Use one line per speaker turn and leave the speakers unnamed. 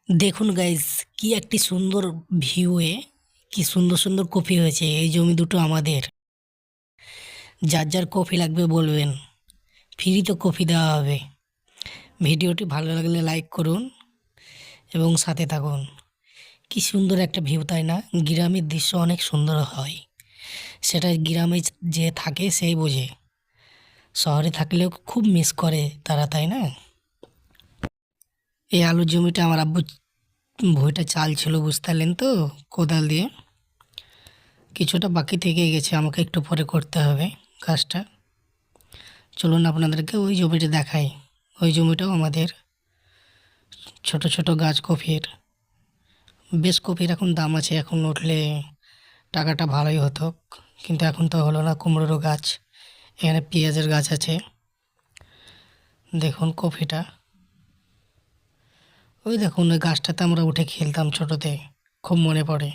দেখুন গাইস, কি একটি সুন্দর ভিউয়ে কি সুন্দর সুন্দর কফি হয়েছে। এই জমি দুটো আমাদের। যার যার কফি লাগবে বলবেন, ফ্রিতে কফি দেওয়া হবে। ভিডিওটি ভালো লাগলে লাইক করুন এবং সাথে থাকুন। কি সুন্দর একটা ভিউ, তাই না? গ্রামের দৃশ্য অনেক সুন্দর হয়, সেটা গ্রামে যে থাকে সেই বোঝে। শহরে থাকলেও খুব মিস করে তারা, তাই না? এই আলুর জমিটা আমার আব্বু ভুঁইটা চাল ছিল, বুঝতে পারলেন তো, কোদাল দিয়ে। কিছুটা বাকি থেকে গেছে, আমাকে একটু পরে করতে হবে কাজটা। চলুন আপনাদেরকে ওই জমিটা দেখাই। ওই জমিটাও আমাদের। ছোট ছোট গাছ কফির, বেশ কফির এখন দাম আছে। এখন উঠলে টাকাটা ভালোই হতো, কিন্তু এখন তো হলো না। কুমড়োরও গাছ, এখানে পেঁয়াজের গাছ আছে। দেখুন কফিটা, ওই দেখুন ওই গাছটাতে আমরা উঠে খেলতাম ছোটোতে, খুব মনে পড়ে।